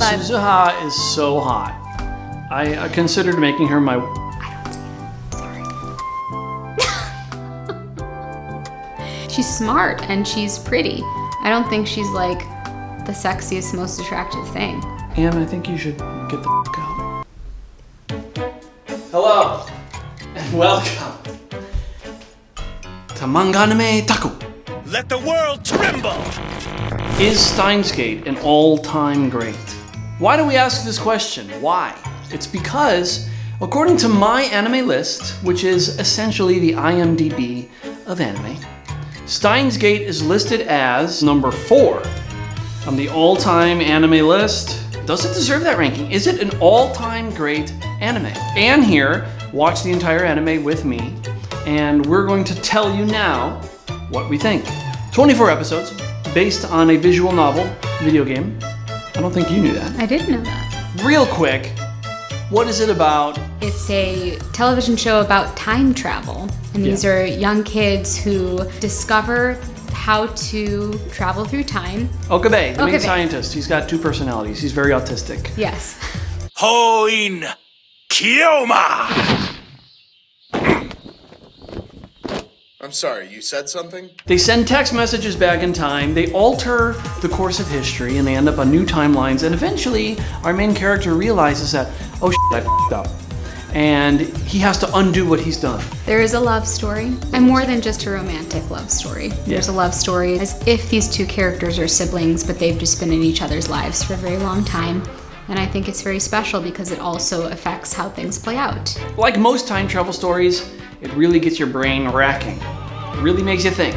but Suzuha is so hot. I considered making her my... I don't see it. Sorry. She's smart and she's pretty. I don't think she's like the sexiest, most attractive thing. And I think you should get the f*** out. Hello, and welcome to Manganime Taku. Let the world tremble! Is Steinsgate an all-time great? Why do we ask this question? Why? It's because, according to MyAnimeList, which is essentially the IMDb of anime, Steinsgate is listed as number 4 on the all-time anime list. Does it deserve that ranking? Is it an all-time great anime? Anne here watched the entire anime with me, and we're going to tell you now what we think. 24 episodes, based on a visual novel, video game. I don't think you knew that. I didn't know that. Real quick, what is it about? It's a television show about time travel. And these are young kids who discover how to travel through time. Okabe, the main Okabe. scientist. He's got 2 personalities. He's very autistic. Yes. Hoin Kiyoma! I'm sorry, you said something? They send text messages back in time, they alter the course of history, and they end up on new timelines, and eventually our main character realizes that, oh shit, I f***ed up. And he has to undo what he's done. There is a love story, and more than just a romantic love story. There's a love story as if these 2 characters are siblings, but they've just been in each other's lives for a very long time. And I think it's very special because it also affects how things play out. Like most time travel stories, it really gets your brain racking. It really makes you think.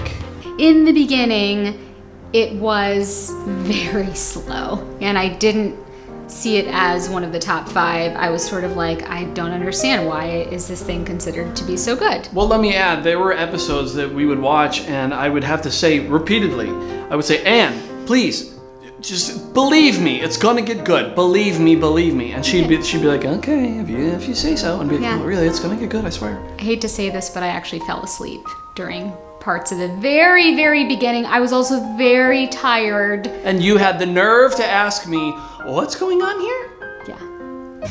In the beginning, it was very slow, and I didn't see it as one of the top 5. I was sort of like, I don't understand, why is this thing considered to be so good? Well, let me add, there were episodes that we would watch, and I would have to say repeatedly, I would say, Anne, please, just believe me, it's gonna get good. Believe me, believe me. And she'd be like, okay, if you say so. And be like, oh, really, it's gonna get good, I swear. I hate to say this, but I actually fell asleep during parts of the very, very beginning. I was also very tired. And you had the nerve to ask me, what's going on here? Yeah.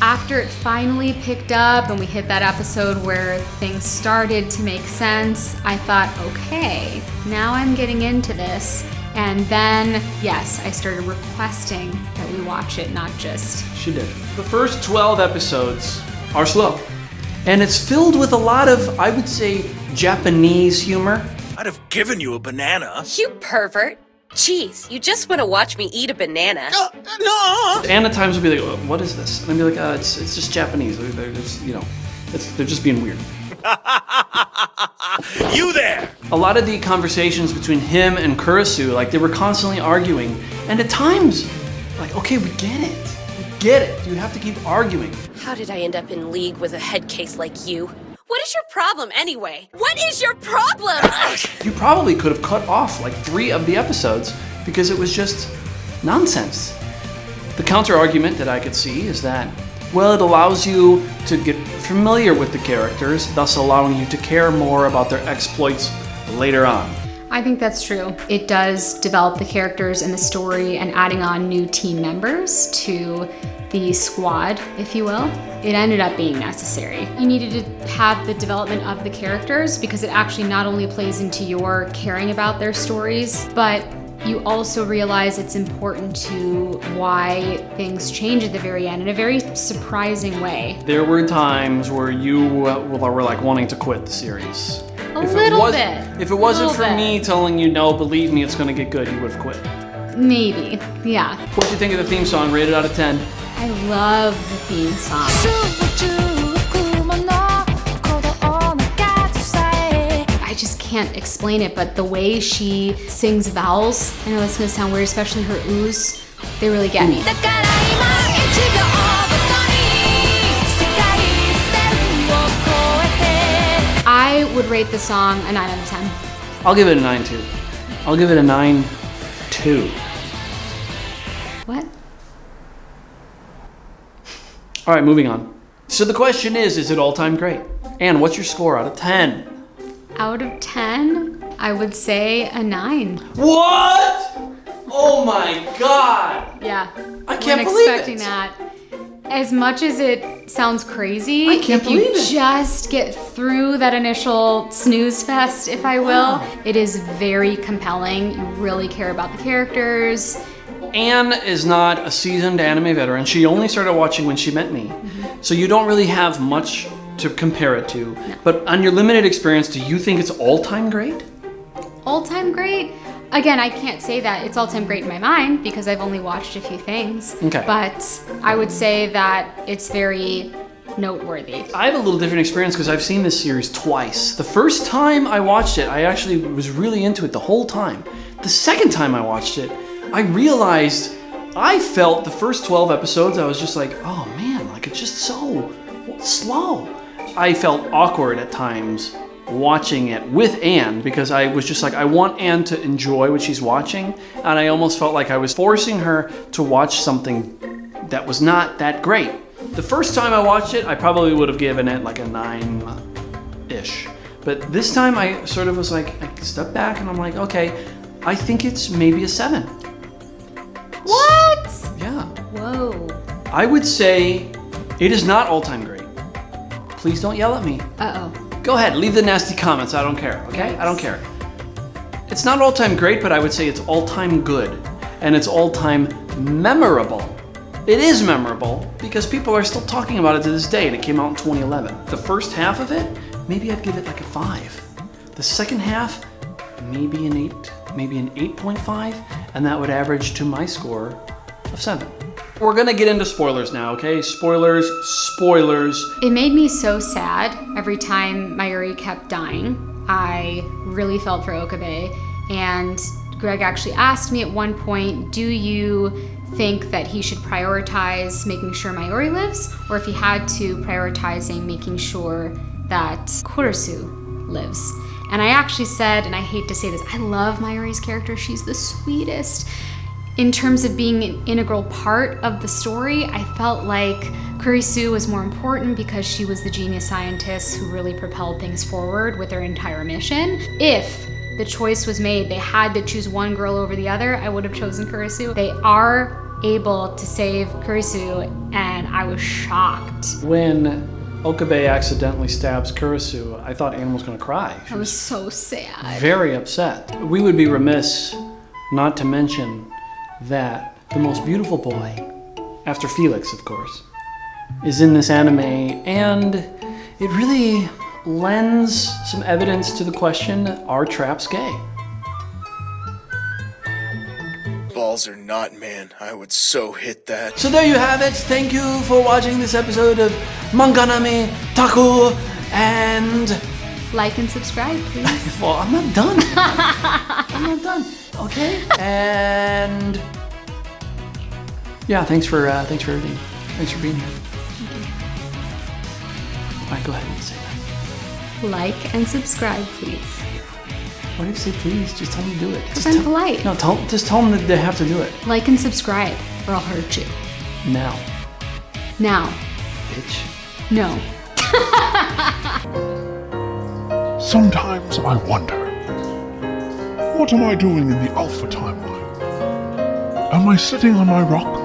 After it finally picked up and we hit that episode where things started to make sense, I thought, okay, now I'm getting into this. And then, yes, I started requesting that we watch it, not just... She did. The first 12 episodes are slow. And it's filled with a lot of, I would say, Japanese humor. I'd have given you a banana. You pervert. Jeez, you just want to watch me eat a banana. No! And at times will be like, oh, what is this? And I'd be like, it's just Japanese. They're just, they're just being weird. You there! A lot of the conversations between him and Kurisu, like they were constantly arguing. And at times, like, okay, we get it. We get it. You have to keep arguing. How did I end up in league with a head case like you? What is your problem anyway? What is your problem? You probably could have cut off like 3 of the episodes because it was just nonsense. The counter argument that I could see is that, well, it allows you to get familiar with the characters, thus allowing you to care more about their exploits later on. I think that's true. It does develop the characters and the story and adding on new team members to the squad, if you will. It ended up being necessary. You needed to have the development of the characters because it actually not only plays into your caring about their stories, but you also realize it's important to why things change at the very end in a very surprising way. There were times where you were like wanting to quit the series. A little bit. If it wasn't for me telling you, no, believe me, it's gonna get good, you would have quit. Maybe, yeah. What do you think of the theme song, rated out of 10? I love the theme song. I just can't explain it, but the way she sings vowels, I know it's gonna sound weird, especially her oohs, they really get me. I would rate the song a 9 out of 10. I'll give it a 9 too. I'll give it a 9-2. What? All right, moving on. So the question is it all-time great? Anne, what's your score out of 10? Out of 10, I would say a 9. What? Oh my God! Yeah. I can't weren't believe expecting it. that. As much as it sounds crazy, I can't if you believe it. just get through that initial snooze fest, if I will, Wow. it is very compelling. You really care about the characters. Anne is not a seasoned anime veteran. She only started watching when she met me. So you don't really have much to compare it to. No. But on your limited experience, do you think it's all-time great? All-time great? Again, I can't say that it's all-time great in my mind because I've only watched a few things. Okay. But I would say that it's very noteworthy. I have a little different experience because I've seen this series twice. The first time I watched it, I actually was really into it the whole time. The second time I watched it, I realized I felt the first 12 episodes, I was just like, oh man, like it's just so slow. I felt awkward at times watching it with Anne because I was just like, I want Anne to enjoy what she's watching, and I almost felt like I was forcing her to watch something that was not that great. The first time I watched it, I probably would have given it like a 9-ish. But this time I sort of was like, I stepped back and I'm like, okay, I think it's maybe a 7. What? Yeah. Whoa. I would say it is not all-time great. Please don't yell at me. Uh-oh. Go ahead, leave the nasty comments. I don't care, okay? Yikes. I don't care. It's not all-time great, but I would say it's all-time good. And it's all-time memorable. It is memorable because people are still talking about it to this day, and it came out in 2011. The first half of it, maybe I'd give it like a 5. The second half, maybe an 8, maybe an 8.5, and that would average to my score of 7. We're gonna get into spoilers now, okay? Spoilers. It made me so sad every time Mayuri kept dying. I really felt for Okabe, and Greg actually asked me at one point, do you think that he should prioritize making sure Mayuri lives, or if he had to, prioritizing making sure that Kurisu lives? And I actually said, and I hate to say this, I love Mayuri's character. She's the sweetest. In terms of being an integral part of the story, I felt like Kurisu was more important because she was the genius scientist who really propelled things forward with their entire mission. If the choice was made, they had to choose one girl over the other, I would have chosen Kurisu. They are able to save Kurisu, and I was shocked. When Okabe accidentally stabs Kurisu, I thought Anne was going to cry. She I was so sad. very upset. We would be remiss not to mention that the most beautiful boy, after Felix of course, is in this anime, and it really lends some evidence to the question, are traps gay? Balls or not, man, I would so hit that. So there you have it. Thank you for watching this episode of Manganami Taku, and Like and subscribe, please. well, I'm not done. I'm not done. Okay. And yeah, thanks for everything. Thanks for being here. All right, go ahead and say that. Like and subscribe, please. Why do you say please? Just tell them to do it. Because I'm polite. No, just tell them that they have to do it Like and subscribe, or I'll hurt you. now, Now. bitch. No. Sometimes I wonder, what am I doing in the Alpha timeline? Am I sitting on my rock